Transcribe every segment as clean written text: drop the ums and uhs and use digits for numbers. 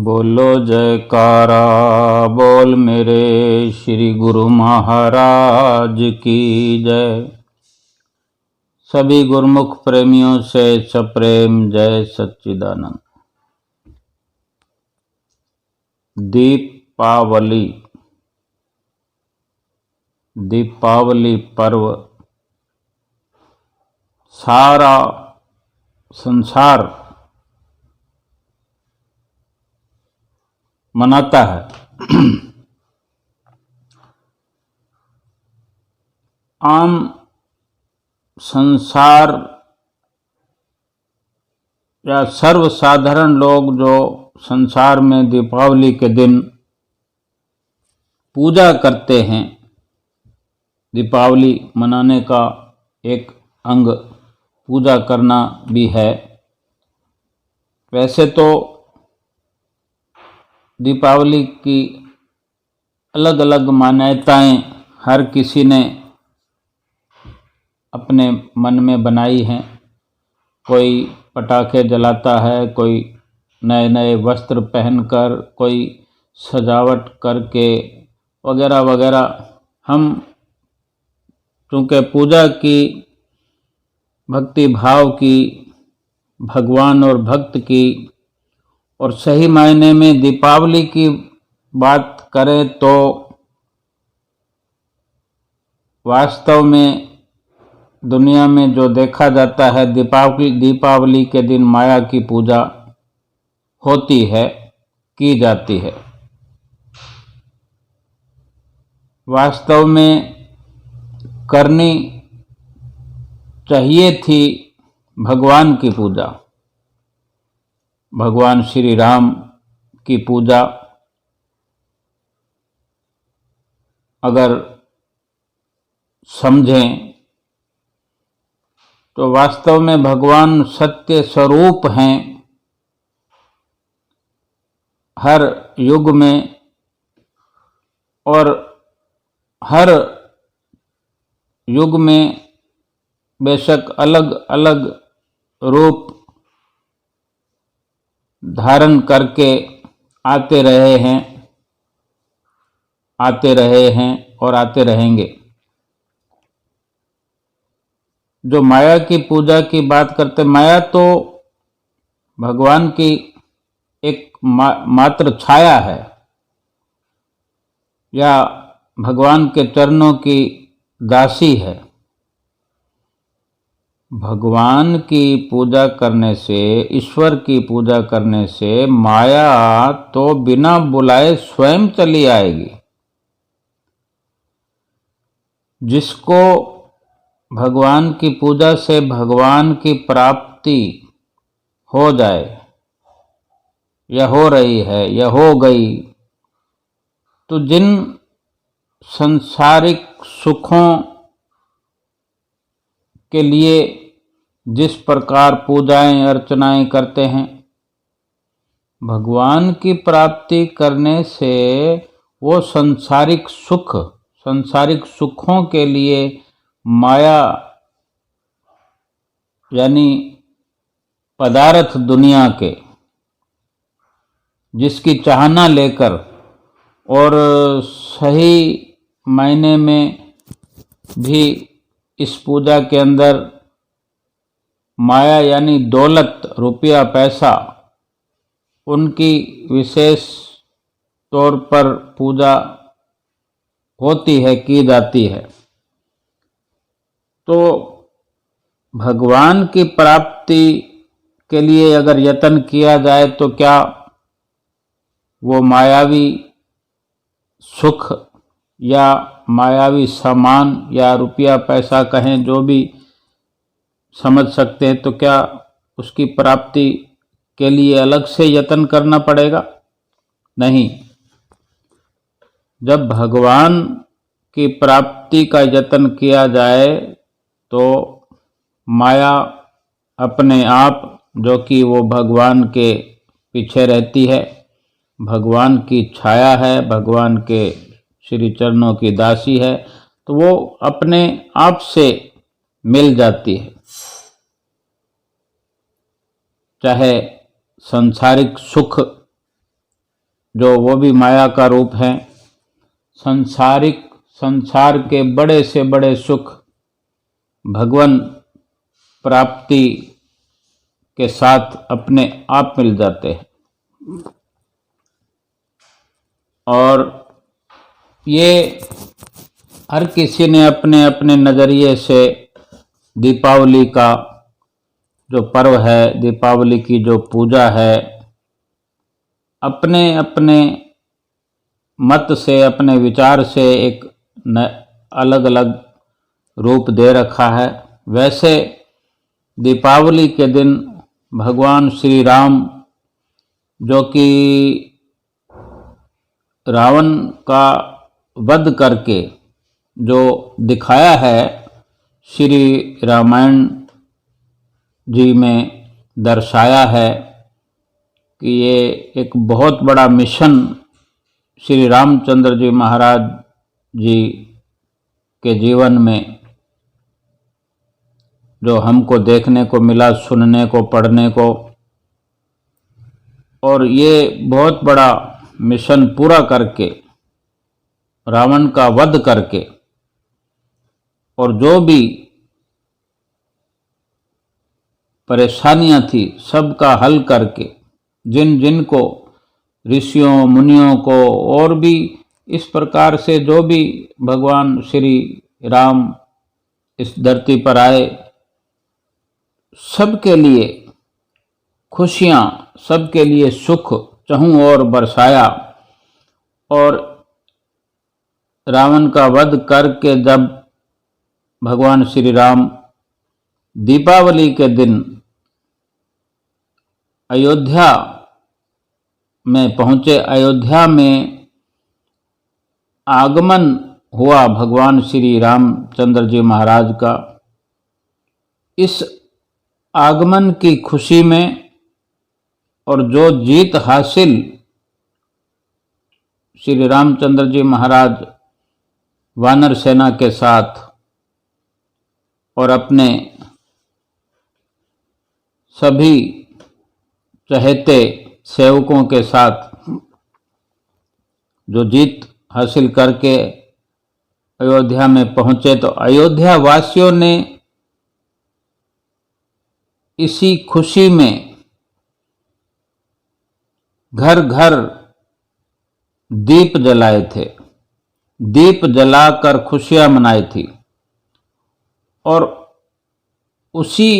बोलो जयकारा बोल मेरे श्री गुरु महाराज की जय। सभी गुरुमुख प्रेमियों से सप्रेम जय सच्चिदानंद। दीपावली दीपावली पर्व सारा संसार मनाता है। आम संसार या सर्वसाधारण लोग जो संसार में दीपावली के दिन पूजा करते हैं, दीपावली मनाने का एक अंग पूजा करना भी है। वैसे तो दीपावली की अलग अलग मान्यताएं हर किसी ने अपने मन में बनाई हैं। कोई पटाखे जलाता है, कोई नए नए वस्त्र पहनकर, कोई सजावट करके वगैरह वगैरह। हम चूँकि पूजा की, भक्ति भाव की, भगवान और भक्त की और सही मायने में दीपावली की बात करें तो वास्तव में दुनिया में जो देखा जाता है, दीपावली के दिन माया की पूजा होती है, की जाती है। वास्तव में करनी चाहिए थी भगवान की पूजा, भगवान श्री राम की पूजा। अगर समझें तो वास्तव में भगवान सत्य स्वरूप हैं। हर युग में और हर युग में बेशक अलग अलग रूप धारण करके आते रहे हैं और आते रहेंगे। जो माया की पूजा की बात करते, माया तो भगवान की एक मात्र छाया है या भगवान के चरणों की दासी है। भगवान की पूजा करने से, ईश्वर की पूजा करने से माया तो बिना बुलाए स्वयं चली आएगी। जिसको भगवान की पूजा से भगवान की प्राप्ति हो जाए, या हो रही है या हो गई, तो जिन सांसारिक सुखों के लिए जिस प्रकार पूजाएं अर्चनाएं करते हैं, भगवान की प्राप्ति करने से वो सांसारिक सुखों के लिए माया यानी पदार्थ दुनिया के, जिसकी चाहना लेकर और सही मायने में भी इस पूजा के अंदर माया यानी दौलत, रुपया, पैसा, उनकी विशेष तौर पर पूजा होती है, की जाती है। तो भगवान की प्राप्ति के लिए अगर यत्न किया जाए तो क्या वो मायावी सुख या मायावी सामान या रुपया पैसा कहें, जो भी समझ सकते हैं, तो क्या उसकी प्राप्ति के लिए अलग से यत्न करना पड़ेगा? नहीं। जब भगवान की प्राप्ति का यत्न किया जाए तो माया अपने आप, जो कि वो भगवान के पीछे रहती है, भगवान की छाया है, भगवान के श्री चरणों की दासी है, तो वो अपने आप से मिल जाती है। चाहे सांसारिक सुख जो वो भी माया का रूप हैं, संसार के बड़े से बड़े सुख भगवान प्राप्ति के साथ अपने आप मिल जाते हैं। और ये हर किसी ने अपने अपने नज़रिए से दीपावली का जो पर्व है, दीपावली की जो पूजा है, अपने अपने मत से, अपने विचार से एक अलग अलग रूप दे रखा है। वैसे दीपावली के दिन भगवान श्री राम, जो कि रावण का वध करके जो दिखाया है, श्री रामायण जी में दर्शाया है कि ये एक बहुत बड़ा मिशन श्री रामचंद्र जी महाराज जी के जीवन में जो हमको देखने को मिला, सुनने को, पढ़ने को, और ये बहुत बड़ा मिशन पूरा करके, रावण का वध करके, और जो भी परेशानियां थी सबका हल करके, जिन जिन को, ऋषियों मुनियों को, और भी इस प्रकार से जो भी भगवान श्री राम इस धरती पर आए, सबके लिए खुशियां, सबके लिए सुख चहुं ओर बरसाया। और रावण का वध करके जब भगवान श्री राम दीपावली के दिन अयोध्या में पहुंचे, अयोध्या में आगमन हुआ भगवान श्री रामचंद्र जी महाराज का, इस आगमन की खुशी में और जो जीत हासिल श्री रामचंद्र जी महाराज वानर सेना के साथ और अपने सभी चहेते सेवकों के साथ जो जीत हासिल करके अयोध्या में पहुंचे, तो अयोध्या वासियों ने इसी खुशी में घर घर दीप जलाए थे, दीप जलाकर खुशियां मनाई थी। और उसी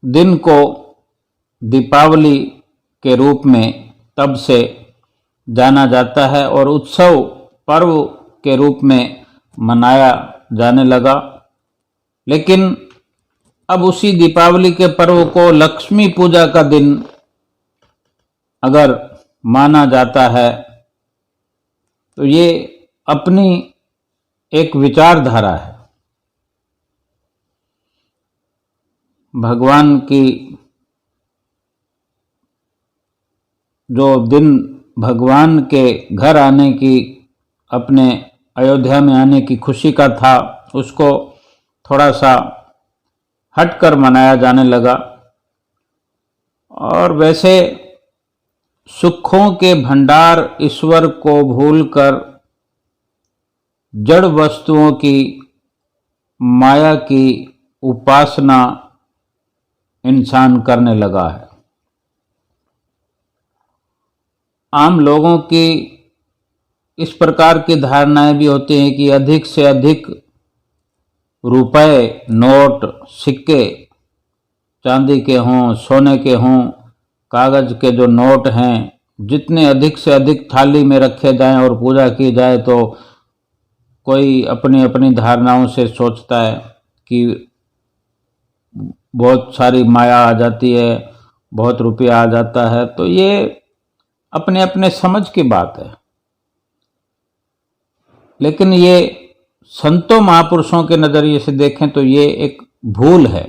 दिन को दीपावली के रूप में तब से जाना जाता है और उत्सव पर्व के रूप में मनाया जाने लगा। लेकिन अब उसी दीपावली के पर्व को लक्ष्मी पूजा का दिन अगर माना जाता है, तो ये अपनी एक विचारधारा है। भगवान की जो दिन भगवान के घर आने की, अपने अयोध्या में आने की खुशी का था, उसको थोड़ा सा हटकर मनाया जाने लगा। और वैसे सुखों के भंडार ईश्वर को भूलकर जड़ वस्तुओं की, माया की उपासना इंसान करने लगा है। आम लोगों की इस प्रकार की धारणाएं भी होती हैं कि अधिक से अधिक रुपए, नोट, सिक्के, चांदी के हों, सोने के हों, कागज के जो नोट हैं, जितने अधिक से अधिक थाली में रखे जाएं और पूजा की जाए, तो कोई अपनी अपनी धारणाओं से सोचता है कि बहुत सारी माया आ जाती है, बहुत रुपया आ जाता है। तो ये अपने अपने समझ की बात है। लेकिन ये संतों महापुरुषों के नजरिए से देखें तो ये एक भूल है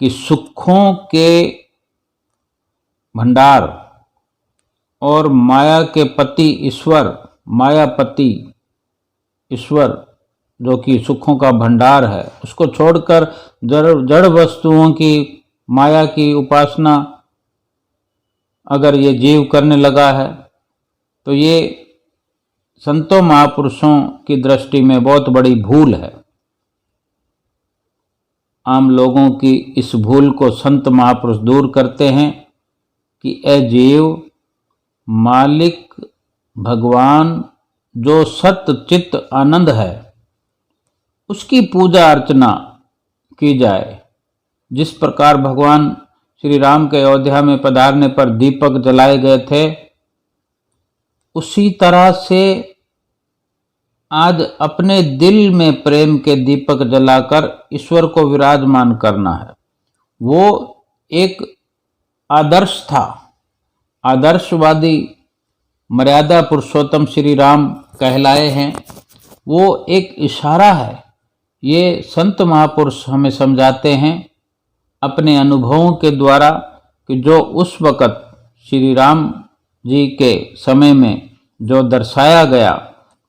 कि सुखों के भंडार और माया के पति ईश्वर, मायापति ईश्वर जो कि सुखों का भंडार है, उसको छोड़कर जड़ वस्तुओं की, माया की उपासना अगर ये जीव करने लगा है, तो ये संतों महापुरुषों की दृष्टि में बहुत बड़ी भूल है। आम लोगों की इस भूल को संत महापुरुष दूर करते हैं कि ए जीव, मालिक भगवान जो सत्य चित्त आनंद है उसकी पूजा अर्चना की जाए। जिस प्रकार भगवान श्री राम के अयोध्या में पधारने पर दीपक जलाए गए थे, उसी तरह से आज अपने दिल में प्रेम के दीपक जलाकर ईश्वर को विराजमान करना है। वो एक आदर्श था, आदर्शवादी मर्यादा पुरुषोत्तम श्री राम कहलाए हैं। वो एक इशारा है। ये संत महापुरुष हमें समझाते हैं अपने अनुभवों के द्वारा कि जो उस वक़्त श्री राम जी के समय में जो दर्शाया गया,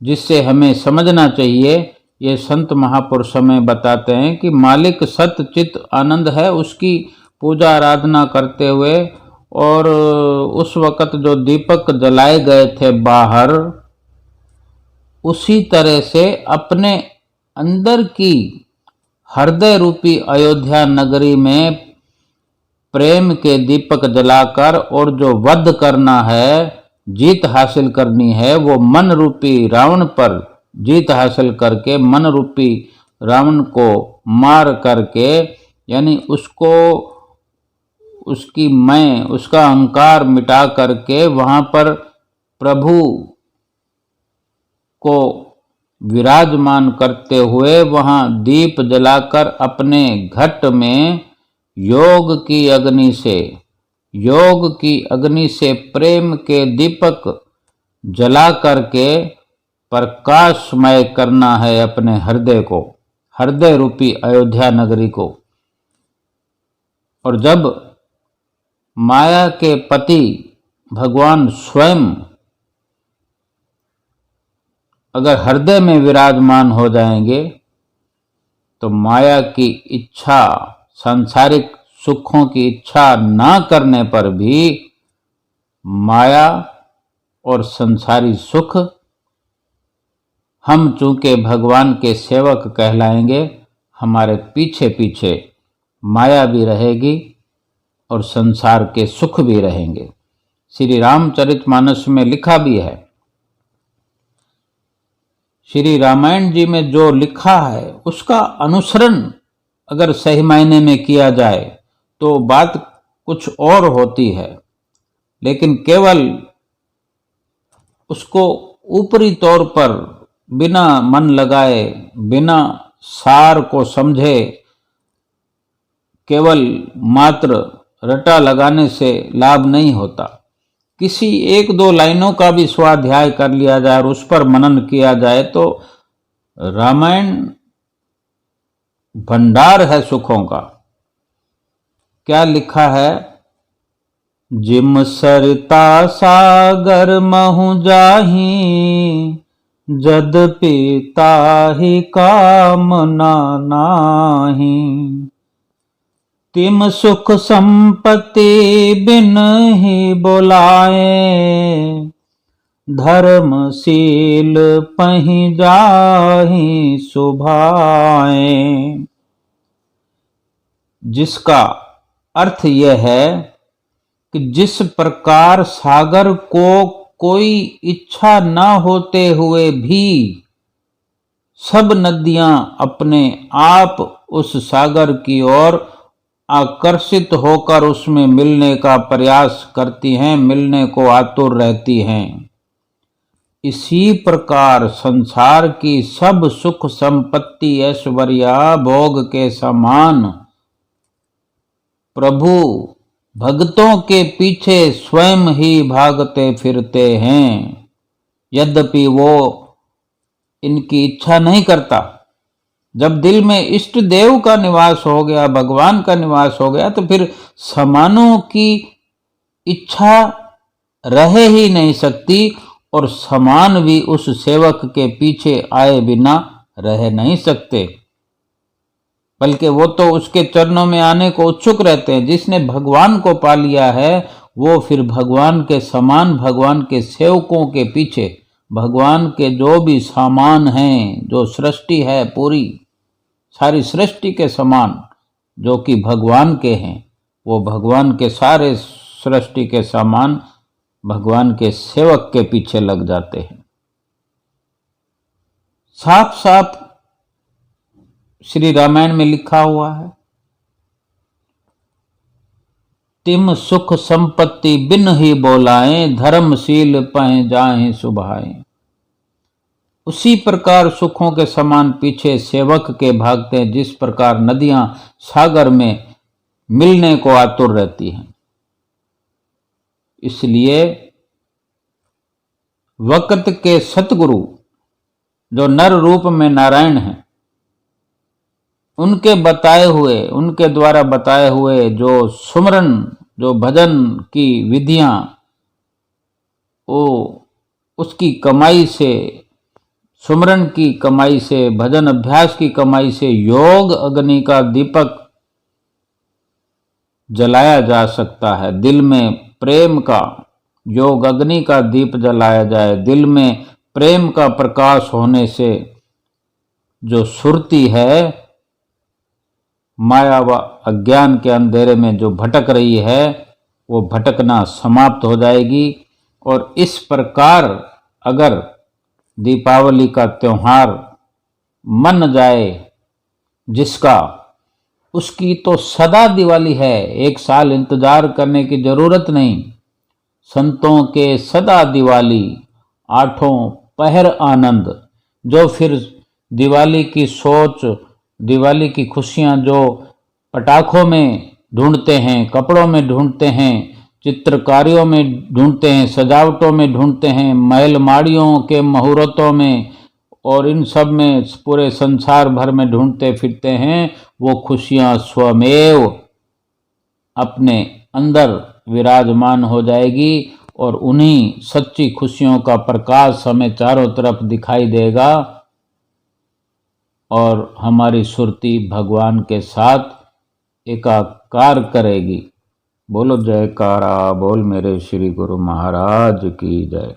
जिससे हमें समझना चाहिए, ये संत महापुरुष हमें बताते हैं कि मालिक सत्य चित्त आनंद है, उसकी पूजा आराधना करते हुए और उस वक़्त जो दीपक जलाए गए थे बाहर, उसी तरह से अपने अंदर की हृदय रूपी अयोध्या नगरी में प्रेम के दीपक जलाकर और जो वध करना है, जीत हासिल करनी है, वो मन रूपी रावण पर जीत हासिल करके, मन रूपी रावण को मार करके, यानी उसको उसकी मैं, उसका अहंकार मिटा करके वहाँ पर प्रभु को विराजमान करते हुए वहाँ दीप जलाकर अपने घट में योग की अग्नि से प्रेम के दीपक जला करके प्रकाशमय करना है अपने हृदय को, हृदय रूपी अयोध्या नगरी को। और जब माया के पति भगवान स्वयं अगर हृदय में विराजमान हो जाएंगे तो माया की इच्छा, सांसारिक सुखों की इच्छा ना करने पर भी माया और संसारी सुख, हम चूंकि भगवान के सेवक कहलाएंगे, हमारे पीछे पीछे माया भी रहेगी और संसार के सुख भी रहेंगे। श्री रामचरितमानस में लिखा भी है, श्री रामायण जी में जो लिखा है उसका अनुसरण अगर सही मायने में किया जाए तो बात कुछ और होती है, लेकिन केवल उसको ऊपरी तौर पर बिना मन लगाए, बिना सार को समझे, केवल मात्र रटा लगाने से लाभ नहीं होता। किसी एक दो लाइनों का भी स्वाध्याय कर लिया जाए और उस पर मनन किया जाए तो रामायण भंडार है सुखों का। क्या लिखा है? जिम सरिता सागर महु जाही, जदपि ताहि कामना नाहि। तिम सुख संपत्ति बिन ही बोलाए, धर्मशील पहि जाहि सुभाए। जिसका अर्थ यह है कि जिस प्रकार सागर को कोई इच्छा न होते हुए भी सब नदियां अपने आप उस सागर की ओर आकर्षित होकर उसमें मिलने का प्रयास करती हैं, मिलने को आतुर रहती हैं, इसी प्रकार संसार की सब सुख संपत्ति ऐश्वर्या भोग के समान प्रभु भक्तों के पीछे स्वयं ही भागते फिरते हैं, यद्यपि वो इनकी इच्छा नहीं करता। जब दिल में इष्ट देव का निवास हो गया, भगवान का निवास हो गया, तो फिर समानों की इच्छा रह ही नहीं सकती और समान भी उस सेवक के पीछे आए बिना रह नहीं सकते, बल्कि वो तो उसके चरणों में आने को उत्सुक रहते हैं। जिसने भगवान को पा लिया है वो फिर भगवान के समान, भगवान के सेवकों के पीछे, भगवान के जो भी सामान हैं, जो सृष्टि है पूरी, सारी सृष्टि के समान जो कि भगवान के हैं, वो भगवान के सारे सृष्टि के सामान भगवान के सेवक के पीछे लग जाते हैं। साफ साफ श्री रामायण में लिखा हुआ है, तिम सुख संपत्ति बिन ही बोलाएं, धर्मशील पह जाएं सुभाएं। उसी प्रकार सुखों के समान पीछे सेवक के भागते हैं, जिस प्रकार नदियां सागर में मिलने को आतुर रहती हैं। इसलिए वक्त के सतगुरु जो नर रूप में नारायण हैं, उनके बताए हुए, उनके द्वारा बताए हुए जो सुमरन, जो भजन की विधियां, वो उसकी कमाई से, सुमरन की कमाई से, भजन अभ्यास की कमाई से योग अग्नि का दीपक जलाया जा सकता है। दिल में प्रेम का योग अग्नि का दीप जलाया जाए, दिल में प्रेम का प्रकाश होने से जो सुरती है, माया व अज्ञान के अंधेरे में जो भटक रही है, वो भटकना समाप्त हो जाएगी। और इस प्रकार अगर दीपावली का त्योहार मन जाए जिसका, उसकी तो सदा दिवाली है, एक साल इंतजार करने की जरूरत नहीं। संतों के सदा दिवाली, आठों पहर आनंद। जो फिर दिवाली की सोच, दिवाली की खुशियां जो पटाखों में ढूंढते हैं, कपड़ों में ढूंढते हैं, चित्रकारियों में ढूंढते हैं, सजावटों में ढूंढते हैं, महल माड़ियों के मुहूर्तों में और इन सब में पूरे संसार भर में ढूंढते फिरते हैं, वो खुशियां स्वमेव अपने अंदर विराजमान हो जाएगी और उन्हीं सच्ची खुशियों का प्रकाश हमें चारों तरफ दिखाई देगा और हमारी सुरती भगवान के साथ एकाकार करेगी। बोलो जयकारा, बोल मेरे श्री गुरु महाराज की जय।